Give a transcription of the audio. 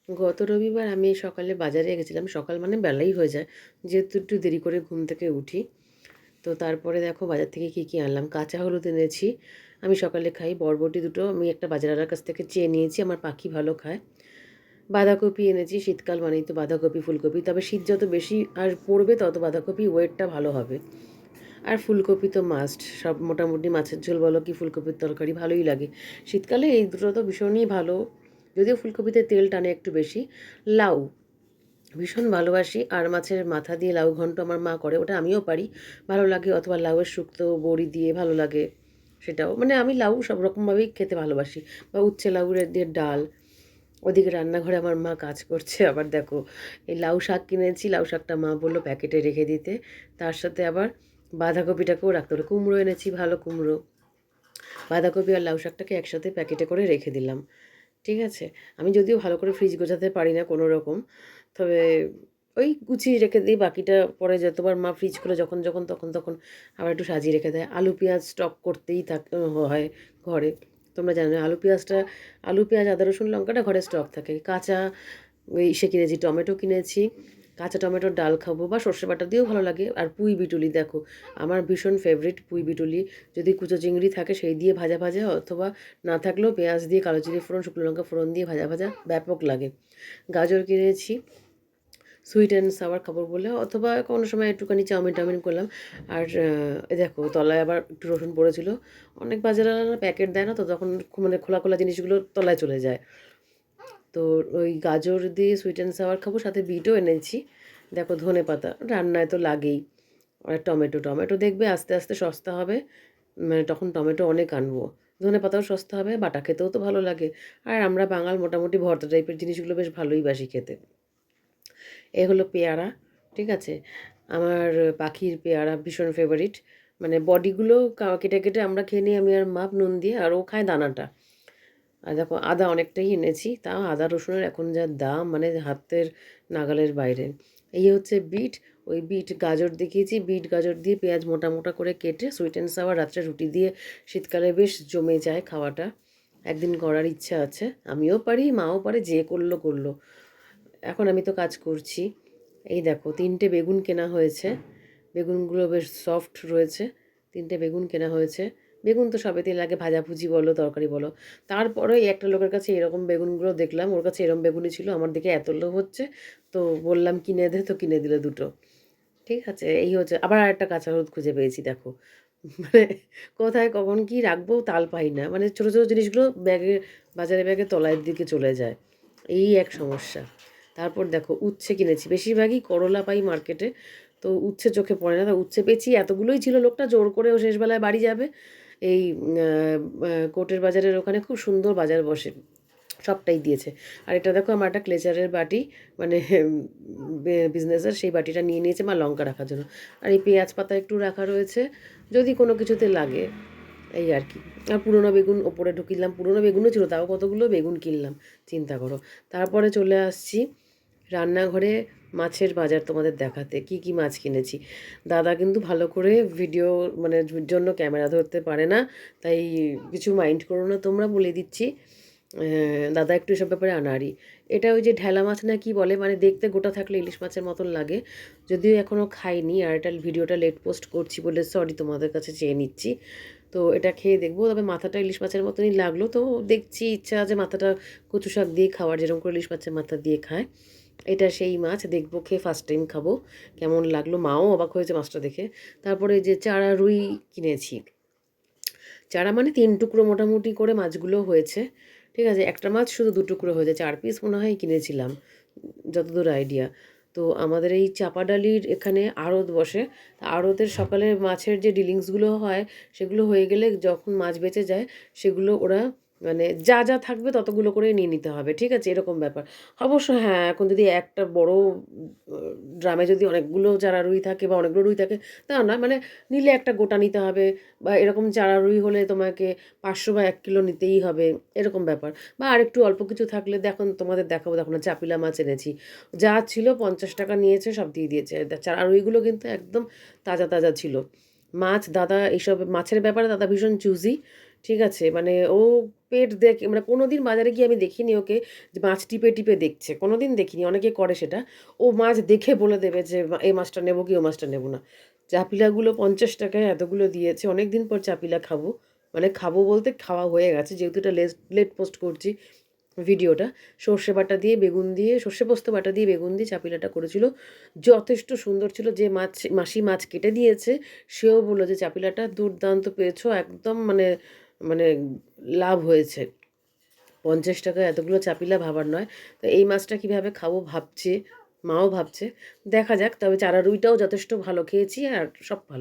গত রবিবার আমি সকালে বাজারে গেছিলাম। সকাল মানে বেলাই হয়ে যায়, যেহেতু একটু দেরি করে ঘুম থেকে উঠি। তো তারপরে দেখো বাজার থেকে কী কী আনলাম। কাঁচা হলুদ এনেছি, আমি সকালে খাই। বরবটি দুটো আমি একটা বাজারওয়ালার কাছ থেকে চেয়ে নিয়েছি, আমার পাখি ভালো খায়। বাঁধাকপি এনেছি, শীতকাল মানেই তো বাঁধাকপি ফুলকপি, তবে শীত যত বেশি আর পড়বে তত বাঁধাকপি ওয়েটটা ভালো হবে। আর ফুলকপি তো মাস্ট, সব মোটামুটি মাছের ঝোল বলো কি ফুলকপির তরকারি ভালোই লাগে। শীতকালে এই দুটো তো ভীষণই ভালো, যদিও ফুলকপিতে তেল টানে একটু বেশি। লাউ ভীষণ ভালোবাসি, আর মাছের মাথা দিয়ে লাউ ঘন্ট আমার মা করে, ওটা আমিও পারি, ভালো লাগে। অথবা লাউয়ের শুক্তো বড়ি দিয়ে ভালো লাগে, সেটাও। মানে আমি লাউ সব রকমভাবেই খেতে ভালোবাসি। বা উচ্ছে লাউয়ের দিয়ে ডাল। ওদিকে রান্নাঘরে আমার মা কাজ করছে। আবার দেখো এই লাউ শাক কিনেছি, লাউ শাকটা মা বললো প্যাকেটে রেখে দিতে। তার সাথে আবার বাঁধাকপিটাকেও রাখতে হবে। কুমড়ো এনেছি, ভালো কুমড়ো। বাঁধাকপি আর লাউ শাকটাকে একসাথে প্যাকেটে করে রেখে দিলাম। ঠিক আছে। আমি যদিও ভালো করে ফ্রিজ গোছাতে পারি না কোনো রকম, তবে ওই গুছিয়ে রেখে দিই। বাকিটা পরে যতবার মা ফ্রিজ খুলে যখন যখন তখন তখন আবার একটু সাজিয়ে রেখে দেয়। আলু পেঁয়াজ স্টক করতেই হয় ঘরে। তোমরা জানো আলু পেঁয়াজ আদা রসুন লঙ্কাটা ঘরে স্টক থাকে। কাঁচা ওই কিনেছি, টমেটো কিনেছি। কাঁচা টমেটোর ডাল খাবো, বা সর্ষে বাটা দিয়েও ভালো লাগে। আর পুঁই বিটুলি দেখো, আমার ভীষণ ফেভারিট পুঁই বিটুলি। যদি কুচো চিংড়ি থাকে সেই দিয়ে ভাজা ভাজা, অথবা না থাকলেও পেঁয়াজ দিয়ে কালো জিরে ফোড়ন শুকনো লঙ্কা ফোড়ন দিয়ে ভাজা ভাজা ব্যাপক লাগে। গাজর কিনেছি সুইট অ্যান্ড সাওয়ার খাবার বলে, অথবা কোনো সময় একটুখানি চাউমিন টাউমিন করলাম। আর এই দেখো তলায় আবার একটু রসুন পড়েছিল। অনেক বাজারওয়ালারা প্যাকেট দেয় না তো, তখন মানে খোলা খোলা জিনিসগুলো তলায় চলে যায়। তো ওই গাজর দিয়ে সুইট অ্যান্ড সাওয়ার খাবো, সাথে বিটও এনেছি। দেখো ধনেপাতা রান্নায় তো লাগেই। আর টমেটো টমেটো দেখবে আস্তে আস্তে সস্তা হবে, মানে তখন টমেটো অনেক আনবো। ধনেপাতাও সস্তা হবে, বাটা খেতেও তো ভালো লাগে। আর আমরা বাঙাল মোটামুটি ভর্তা টাইপের জিনিসগুলো বেশ ভালোই বাসি খেতে। এ হলো পেয়ারা, ঠিক আছে। আমার পাখির পেয়ারা ভীষণ ফেভারিট। মানে বডিগুলো কেটে কেটে আমরা খেয়ে নিই, আমি আর মাপ নুন দিয়ে, আর ও খায় দানাটা। আর দেখো আদা অনেকটাই এনেছি, তাও আদা রসুনের এখন যা দাম, মানে হাতের নাগালের বাইরে। এই হচ্ছে বিট। ওই বিট গাজর দেখিয়েছি, বিট গাজর দিয়ে পেঁয়াজ মোটা মোটা করে কেটে সুইট অ্যান্ড সাওয়ার রাত্রে রুটি দিয়ে শীতকালে বেশ জমে যায় খাওয়াটা। একদিন করার ইচ্ছা আছে, আমিও পারি মাও পারে, যে করলো করলো। এখন আমি তো কাজ করছি। এই দেখো 3টে বেগুন কেনা হয়েছে, বেগুনগুলো বেশ সফট রয়েছে। 3টে বেগুন কেনা হয়েছে। বেগুন তো সবেতেই লাগে, ভাজাভুজি বলো তরকারি বলো। তারপরে একটা লোকের কাছে এরকম বেগুনগুলো দেখলাম, ওর কাছে এরকম বেগুনই ছিল, আমার দিকে এত লোভ হচ্ছে, তো বললাম কিনে দে, তো কিনে দিল দুটো। ঠিক আছে। এই হচ্ছে, আবার আরেকটা কাঁচা হলুদ খুঁজে পেয়েছি দেখো। মানে কোথায় কখন কি রাখবো তাল পাই না, মানে ছোটো ছোটো জিনিসগুলো ব্যাগে, বাজারে ব্যাগে তলার দিকে চলে যায়, এই এক সমস্যা। তারপর দেখো উচ্ছে কিনেছি, বেশিরভাগই করলা পাই মার্কেটে, তো উচ্ছে চোখে পড়ে না, তো উচ্ছে পেয়েছি। এতগুলোই ছিল, লোকটা জোর করে ও শেষবেলায় বাড়ি যাবে। এই কোর্টের বাজারের ওখানে খুব সুন্দর বাজার বসে, সবটাই দিয়েছে। আর এটা দেখো আমার একটা ক্লেচারের বাটি, মানে বিজনেসের, সেই বাটিটা নিয়ে নিয়েছে মা লঙ্কা রাখার জন্য। আর এই পেঁয়াজ পাতা একটু রাখা রয়েছে, যদি কোনো কিছুতে লাগে, এই আর কি। আর পুরোনো বেগুন ওপরে ঢুকিলাম, পুরোনো বেগুনও ছিল, তাও কতগুলো বেগুন কিনলাম, চিন্তা করো। তারপরে চলে আসছি রান্নাঘরে মাছের বাজার তোমাদের দেখাতে, কি কি মাছ কিনেছি। দাদা কিন্তু ভালো করে ভিডিও মানে জন্য ক্যামেরা ধরতে পারে না, তাই কিছু মাইন্ড করো না তোমরা, বলে দিচ্ছি। দাদা একটু এসব ব্যাপারে আনাড়ি। এটা ওই যে ঢেলা মাছ না কি বলে, মানে দেখতে গোটা থাকলে ইলিশ মাছের মতন লাগে। যদিও এখনও খাইনি, আর এটা ভিডিওটা লেট পোস্ট করছি বলে সরি, তোমাদের কাছে চেয়ে নিচ্ছি। তো এটা খেয়ে দেখবো, তবে মাথাটা ইলিশ মাছের মতনই লাগলো, তো দেখছি ইচ্ছা আছে মাথাটা কচু শাক দিয়ে খাওয়ার, যেরকম করে ইলিশ মাছের মাথা দিয়ে খায়। এটা সেই মাছ, দেখবো খেয়ে ফার্স্ট টাইম খাবো কেমন লাগলো। মাও অবাক হয়েছে মাছটা দেখে। তারপরে যে চারা রুই কিনেছি, চারা মানে 3 টুকরো মোটামুটি করে মাছগুলো হয়েছে। ঠিক আছে, একটা মাছ শুধু 2 টুকরো হয়েছে, 4 পিস মনে হয় কিনেছিলাম, যতদূর আইডিয়া। তো আমাদের এই চাপাডালির এখানে আড়ত বসে, আড়তের সকালে মাছের যে ডিলিংসগুলো হয়, সেগুলো হয়ে গেলে যখন মাছ বেঁচে যায়, সেগুলো ওরা মানে যা যা থাকবে ততগুলো করে নিয়ে নিতে হবে, ঠিক আছে, এরকম ব্যাপার। অবশ্য হ্যাঁ, এখন যদি একটা বড় ড্রামে যদি অনেকগুলো চারা রুই থাকে বা অনেকগুলো রুই থাকে, তা না, মানে নিলে একটা গোটা নিতে হবে, বা এরকম চারা রুই হলে তোমাকে 500 বা 1 কিলো নিতেই হবে, এরকম ব্যাপার। বা আরেকটু অল্প কিছু থাকলে, দেখো তোমাদের দেখাবো, দেখো না চাপিলা মাছ এনেছি, যা ছিল 50 টাকা নিয়েছে, সব দিয়ে দিয়েছে। চারা রুইগুলো কিন্তু একদম তাজা তাজা ছিল। মাছ দাদা এইসব মাছের ব্যাপারে দাদা ভীষণ চুজি, ঠিক আছে? মানে ও পেট দেখে, মানে কোনোদিন বাজারে গিয়ে আমি দেখিনি ওকে যে মাছ টিপে, টিপে দেখছে। কোনোদিন দেখিনি। অনেকে করে সেটা। ও মাছ দেখে বলে দেবে যে এই মাছটা নেবো কি ও মাছটা নেবো না। চাপিলাগুলো ৳৫০ য় এতগুলো দিয়েছে। অনেকদিন পর চাপিলা খাবো। মানে খাবো বলতে খাওয়া হয়ে গেছে। যেহেতু এটা লেট পোস্ট করছি ভিডিওটা। সর্ষে বাটা দিয়ে বেগুন দিয়ে সর্ষে পোস্ত বাটা দিয়ে বেগুন দিয়ে চাপিলাটা করেছিল। যথেষ্ট সুন্দর ছিল। যে মাসি মাছ কেটে দিয়েছে সেও বলল যে, "চাপিলাটা দুর্দান্ত পেয়েছো। একদম মানে মানে লাভ হয়েছে।" ৳৫০ এতগুলো চাপিলা ভাবার নয়। তো এই মাছটা কীভাবে খাবো ভাবছি, মাও ভাবছে। দেখা যাক। তবে চারা রুইটাও যথেষ্ট ভালো খেয়েছি আর সব ভালো।